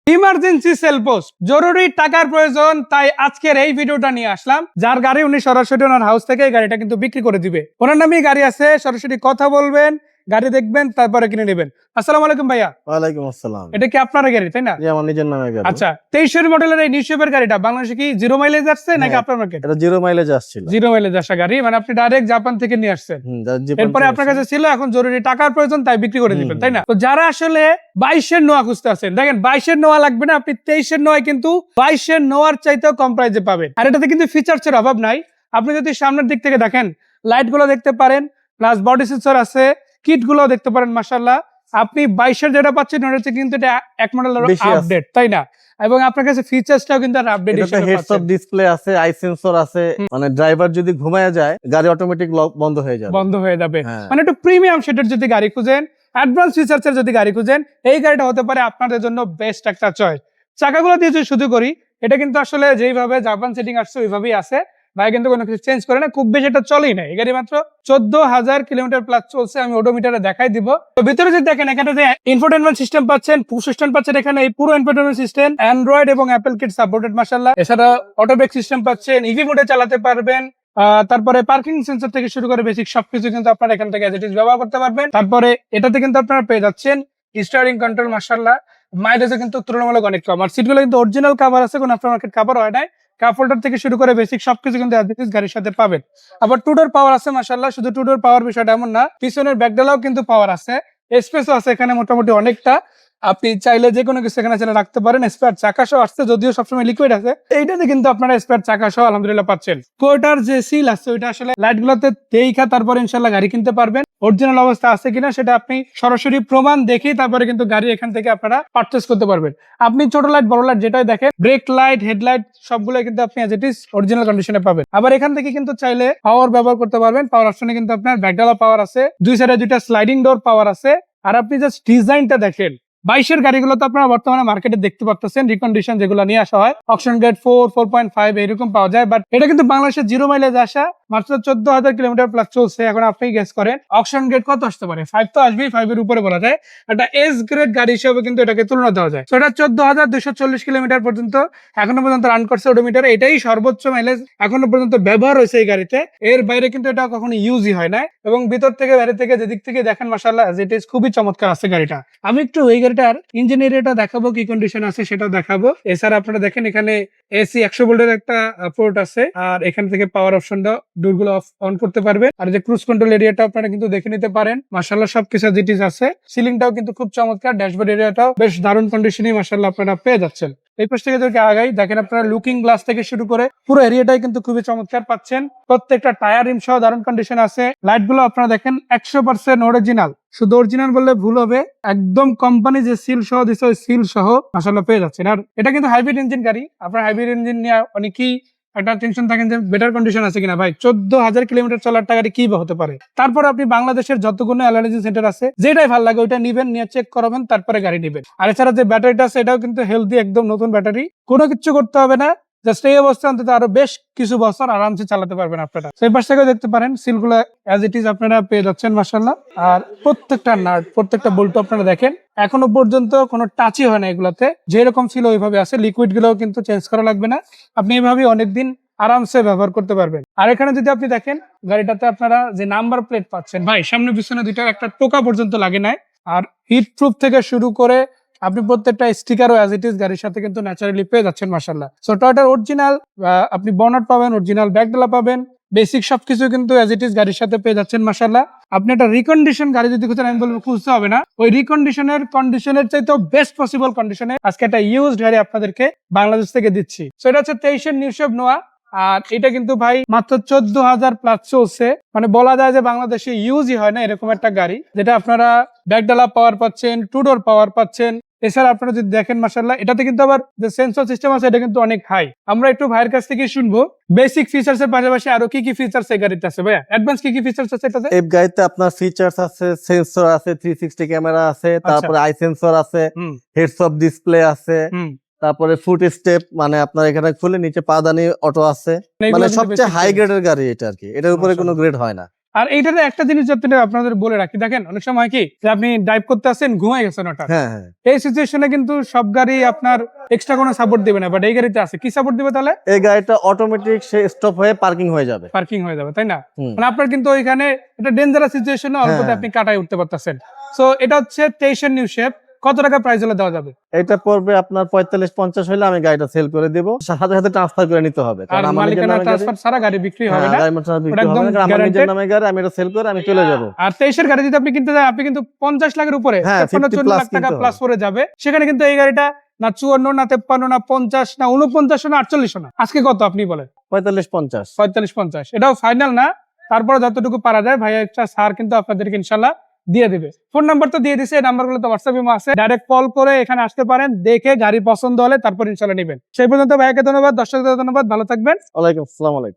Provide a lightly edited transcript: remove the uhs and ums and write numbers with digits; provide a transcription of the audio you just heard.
Emergency sell post, জরুরি টাকার প্রয়োজন, তাই আজকের এই ভিডিওটা নিয়ে আসলাম। যার গাড়ি উনি সরাসরি ওনার হাউস থেকে এই গাড়িটা কিন্তু বিক্রি করে দিবে। ওনার নামেই গাড়ি আছে, সরাসরি কথা বলবেন, গাড়ি দেখবেন, তারপরে কিনে নেবেন। আসসালামু আলাইকুম ভাইয়া। ওয়ালাইকুম আসসালাম। এটা কি আপনার গাড়ি, তাই না? জি, আমার নিজের নামে গাড়ি। আচ্ছা, 23 মডেলের এই নিউ শেপের গাড়িটা বাংলাদেশে কি জিরো মাইলেজ আসছে নাকি আপনার মার্কেট? এটা জিরো মাইলেজ আসছিল। জিরো মাইলেজ আসা গাড়ি, মানে আপনি ডাইরেক্ট জাপান থেকে নিয়ে আসছেন। এরপরে আপনার কাছে ছিল, এখন জরুরি টাকার প্রয়োজন, তাই বিক্রি করে দিবেন, তাই না? তো যারা আসলে 22-এর নোয়া খুঁজতে আছেন, দেখেন 22-এর নোয়া লাগবে না, আপনি 23-এর নোয়া কিন্তু 22-এর নোয়ার চাইতেও কম প্রাইসে পাবেন। আর এটাতে কিন্তু ফিচারসের অভাব নাই। আপনি যদি সামনের দিক থেকে দেখেন, লাইট গুলো দেখতে পারেন, প্লাস বডি সেন্সর আছে, কিট গুলো দেখতে পারেন। মাশাআল্লাহ, আপনি 22-এর যেটা পাচ্ছেন ওটা হচ্ছে কিন্তু এটা এক মডেলের আপডেট, তাই না? এবং আপনার কাছে ফিচারসটাও কিন্তু আর আপডেট হিসেবে পাচ্ছেন। হেডস আপ ডিসপ্লে আছে, আই সেন্সর আছে, মানে ড্রাইভার যদি ঘুমায় যায় গাড়ি অটোমেটিক লক বন্ধ হয়ে যাবে। মানে একটু প্রিমিয়াম সেটের যদি গাড়ি খুঁজেন, অ্যাডভান্স ফিচারসের যদি গাড়ি খুঁজেন, এই গাড়িটা হতে পারে আপনাদের জন্য বেস্ট একটা চয়েস। চাকাগুলো দিয়ে যদি শুধু করি, এটা কিন্তু আসলে যেইভাবে জাপান সেটিং আসছে ওইভাবেই আছে ভাই, কিন্তু কোনো কিছু চেঞ্জ করে না, খুব বেশি এটা চলেই না। এই গাড়ি মাত্র 14,000 কিলোমিটার প্লাস চলছে, আমি ওডোমিটারে দেখাই দিব। তো ভিতরে যদি দেখেন, এখানে যে ইনফোটেনমেন্ট সিস্টেম পাচ্ছেন, পুশ স্ট্যান্ড পাচ্ছেন, এখানে এই পুরো ইনফোটেনমেন্ট সিস্টেম অ্যান্ড্রয়েড এবং অ্যাপল কিট সাপোর্টেড মাশাআল্লাহ। এছাড়া অটো ব্রেক সিস্টেম পাচ্ছেন, ইভি মোডে চালাতে পারবেন। তারপরে পার্কিং সেন্সর থেকে শুরু করে বেসিক সবকিছু কিন্তু আপনারা এখান থেকে অ্যাজ ইট ইজ ব্যবহার করতে পারবেন। তারপরে এটাতে কিন্তু আপনারা পেয়ে যাচ্ছেন স্টিয়ারিং কন্ট্রোল মাশাআল্লাহ। মাইলেজে কিন্তু তুলনামূলক অনেক কম। আর সিটগুলো কিন্তু অরিজিনাল কভার আছে, কোনো আফটার মার্কেট কভার হয় নাই। কাপ হোল্ডার থেকে শুরু করে বেসিক সবকিছু কিন্তু অ্যাজ ইট ইজ গাড়ির সাথে পাবেন। আবার টু ডোর পাওয়ার আছে মাশাআল্লাহ। শুধু টু ডোর পাওয়ার বিষয়টা এমন না, পিছনের ব্যাকডালাও কিন্তু পাওয়ার আছে, স্পেসও আছে এখানে মোটামুটি অনেকটা। আপনি চাইলে যে কোনো কিছু এখানে রাখতে পারেন। স্পেয়ার চাকা সহ আসছে, যদিও সবসময় লিকুইড আছে, এইটাতে কিন্তু আপনারা স্পেয়ার চাকা সহ আলহামদুলিল্লাহ পাচ্ছেন। কোটার যে সিল আছে ওইটা আসলে লাইট গুলোতে দেখা তারপরে ইনশাল্লাহ গাড়ি কিনতে পারবেন। অরিজিনাল অবস্থা আছে কিনা সেটা আপনি সরাসরি প্রমাণ দেখে তারপরে কিন্তু গাড়ি এখান থেকে আপনারা পারচেস করতে পারবেন। আপনি ছোট লাইট বড় লাইট যেটাই দেখেন, ব্রেক লাইট হেডলাইট সবগুলো কিন্তু আপনি এজ ইট ইজ অরিজিনাল কন্ডিশনে পাবেন। আবার এখান থেকে কিন্তু চাইলে পাওয়ার ব্যবহার করতে পারবেন। পাওয়ার অপশনে কিন্তু আপনার ব্যাকডালা পাওয়ার আছে, দুই সাইডে দুইটা স্লাইডিং ডোর পাওয়ার আছে। আর আপনি জাস্ট ডিজাইনটা দেখেন, 22-এর গাড়িগুলো তো আপনারা বর্তমানে মার্কেটে দেখতে পাচ্ছেন, রিকন্ডিশন যেগুলো নিয়ে আসা হয় অকশন গ্রেড 4, 4.5 এরকম পাওয়া যায়। বাট এটা কিন্তু বাংলাদেশের জিরো মাইলেজ আসা, মাত্র 14,000 কিলোমিটার প্লাস চলছে। এখন আপনি গেস করেন অকশন গ্রেড কত আসতে পারে? 5 তো আসবেই, 5 এর উপরে বলা যায়। একটা এস গ্রেড গাড়ি হিসেবে কিন্তু এটাকে তুলনা দেওয়া যায়। তো এটা 14,240 কিলোমিটার পর্যন্ত এখনো পর্যন্ত রান করছে ওডোমিটার। এটাই সর্বোচ্চ মাইলেজ এখনো পর্যন্ত ব্যবহার হয়েছে এই গাড়িতে। এর বাইরে কিন্তু এটা কখনো ইউজই হয় না। এবং ভিতর থেকে বাইরে থেকে যেদিক থেকে দেখেন মাশাআল্লাহ এজ ইট ইজ খুবই চমৎকার আছে গাড়িটা। আমি একটু এই গাড়িটার ইঞ্জিনিয়ারটা দেখাবো, কি কন্ডিশন আছে সেটা দেখাবো। এছাড়া আপনারা দেখেন এখানে এসি 100 ভোল্টের একটা পোর্ট আছে, আর এখান থেকে পাওয়ার অপশনটা ডোরগুলো অন করতে পারবেন। আর যে ক্রুজ কন্ট্রোল এরিয়াটা আপনারা কিন্তু দেখে নিতে পারেন। মাশাআল্লাহ সবকিছু জিটিস আছে। সিলিংটাও কিন্তু খুব চমৎকার, ড্যাশবোর্ড এরিয়াটাও বেশ দারুণ কন্ডিশনে মাশাআল্লাহ আপনারা পেয়ে যাচ্ছেন। এই পাশ থেকে যদি আগাই, দেখেন আপনারা লুকিং গ্লাস থেকে শুরু করে পুরো এরিয়াটাই কিন্তু খুবই চমৎকার পাচ্ছেন। প্রত্যেকটা টায়ার রিম সহ দারুণ কন্ডিশন আছে। লাইট গুলো আপনারা দেখেন 100% অরিজিনাল, শুধু অরিজিনাল বললে ভুল হবে, একদম কোম্পানি যে সিল সহ দিচ্ছে ওই সিল সহ মাশাআল্লাহ পেয়ে যাচ্ছেন। আর এটা কিন্তু হাইব্রিড ইঞ্জিন গাড়ি। আপনার হাইব্রিড ইঞ্জিন নিয়ে অনেকেই একটা টেনশন থাকেন যে বেটার কন্ডিশন আছে কিনা। ভাই 14,000 কিলোমিটার চলার টাকাটি কি হতে পারে? তারপর আপনি বাংলাদেশের যতগুলো অ্যানালাইসিস সেন্টার আছে, যেটাই ভালো লাগে ওইটা নিবেন, নিয়ে চেক করাবেন, তারপরে গাড়ি নিবেন। আর এছাড়া যে ব্যাটারিটা আছে এটাও কিন্তু হেলদি, একদম নতুন ব্যাটারি, কোনো কিছু করতে হবে না। জাস্ট এই অবস্থা অন্তত আরো বেশ কিছু বছর আরামসে চালাতে পারবেন আপনারা। সেই পাশ থেকে দেখতে পারেন সিলগুলো অ্যাজ ইট ইজ আপনারা পেয়ে যাচ্ছেন মাশাআল্লাহ। আর প্রত্যেকটা নাট, প্রত্যেকটা বল্টু আপনারা দেখেন এখনো পর্যন্ত কোনো টাচই হয় না এগুলাতে, যেরকম ছিল ওইভাবে আছে। লিকুইড গুলোও কিন্তু চেঞ্জ করা লাগবে না, আপনি এইভাবে অনেকদিন আরামসে ব্যবহার করতে পারবেন। আর এখানে যদি আপনি দেখেন গাড়িটাতে আপনারা যে নাম্বার প্লেট পাচ্ছেন, ভাই সামনে পিছনে দুইটার একটা টোকা পর্যন্ত লাগে নাই। আর হিট প্রুফ থেকে শুরু করে আপনি প্রত্যেকটা স্টিকারও অ্যাজ ইট ইজ গাড়ির সাথে কিন্তু ন্যাচারালি পেয়ে যাচ্ছেন মাশাআল্লাহ। সো টয়োটার অরিজিনাল আপনি বনাট পাবেন, অরিজিনাল ব্যাকডালা পাবেন, বেসিক সবকিছু কিন্তু অ্যাজ ইট ইজ গাড়ির সাথে পেয়ে যাচ্ছেন মাশাআল্লাহ। আপনি একটা রিকন্ডিশন গাড়ি যদি খুঁজেন, আমি বলবো খুঁজতে হবে না, ওই কন্ডিশনের চাইতেও বেস্ট পসিবল কন্ডিশনে আজকে একটা ইউজড গাড়ি আপনাদেরকে বাংলাদেশ থেকে দিচ্ছি। সো এটা হচ্ছে 23-এর নিউ শেপ নোয়া। আর এটা কিন্তু ভাই মাত্র 14,000 প্লাস চলছে, মানে বলা যায় যে বাংলাদেশে ইউজই হয় না এরকম একটা গাড়ি, যেটা আপনারা ব্যাকডালা পাওয়ার পাচ্ছেন, টু ডোর পাওয়ার পাচ্ছেন। এছাড়া আপনারা যদি দেখেন মাশাআল্লাহ এটাতে কিন্তু আবার যে সেন্সর সিস্টেম আছে এটা কিন্তু অনেক হাই। আমরা একটু ভাইয়ের কাছ থেকে শুনবো বেসিক ফিচার্স এর পাশাপাশি আরো কি কি ফিচার্স এই গাড়িতে আছে। ভাইয়া অ্যাডভান্স কি কি ফিচার্স আছে এটাতে? এই গাড়িতে আপনার ফিচার্স আছে, সেন্সর আছে, 360 ক্যামেরা আছে, তারপরে আই সেন্সর আছে, হেডস আপ ডিসপ্লে আছে, তারপরে ফুট স্টেপ, মানে আপনার এখানে খুলে নিচে পাদানি অটো আছে। মানে সবচেয়ে হাই গ্রেডের গাড়ি এটা আর কি, এটার উপরে কোনো গ্রেড হয় না। আর এইটাতে একটা জিনিস যাতে আপনাদের বলে রাখি, দেখেন অনেক সময় কি যে আপনি ড্রাইভ করতে আসেন ঘুমাই গেছেন ওটা, হ্যাঁ হ্যাঁ, এই সিচুয়েশনে কিন্তু সব গাড়ি আপনার এক্সট্রা কোনো সাপোর্ট দিবে না, বাট এই গাড়িতে আছে। কি সাপোর্ট দিবে তাহলে? এই গাড়িটা অটোমেটিক সে স্টপ হয়ে পার্কিং হয়ে যাবে। পার্কিং হয়ে যাবে, তাই না? হুম। মানে আপনার কিন্তু ওইখানে একটা ডেঞ্জারাস সিচুয়েশনে অল্পতে হ্যাঁ। আপনি কাটাই উঠতে পারতেছেন। সো এটা হচ্ছে 23 নিউ শেপ। কত টাকা প্রাইস হলে দেওয়া যাবে? এটা পড়বে আপনার 45-50 হলে আমি গাড়িটা সেল করে দিব, সাথে সাথে ট্রান্সফার করে নিতে হবে, আর কারণ আমার নিজের মালিকানা নামে গাড়ি। ট্রান্সফার ছাড়া গাড়ি বিক্রি হবে হ্যাঁ, না। গাড়ি মোটর বিক্রি ওটা হবে একদম না, কারণ আমার নিজের guaranteed। নামে গাড়ি, আমি এটা সেল করে আমি চলে যাব। আর 23 গাড়ি যদি আপনি কিনতে যান, আপনি কিন্তু 50 লাখের উপরে, হ্যাঁ, 53-54 লাখ 50+ টাকা কিনতে প্লাস হবে। পরে যাবে। সেখানে কিন্তু এই গাড়িটা না 54 না 53 না 50 না 49 না 48 না, আজকে কত আপনি বলেন? 45-50। 45-50, এটাও ফাইনাল না, তারপরে যতটুকু পারা যায় ভাইয়া একটা ছাড় কিন্তু আপনাদেরকে ইনশাল্লাহ দিয়ে দিবে। ফোন নাম্বার তো দিয়ে দিছে, এই নাম্বারগুলো তো হোয়াটসঅ্যাপ ইমো আছে, ডাইরেক্ট কল করে এখানে আসতে পারেন, দেখে গাড়ি পছন্দ হলে তারপর ইনশাল্লাহ নেবেন। সেই পর্যন্ত ভাইয়াকে ধন্যবাদ, দর্শকদের ধন্যবাদ, ভালো থাকবেন। ওয়ালাইকুম আসসালাম।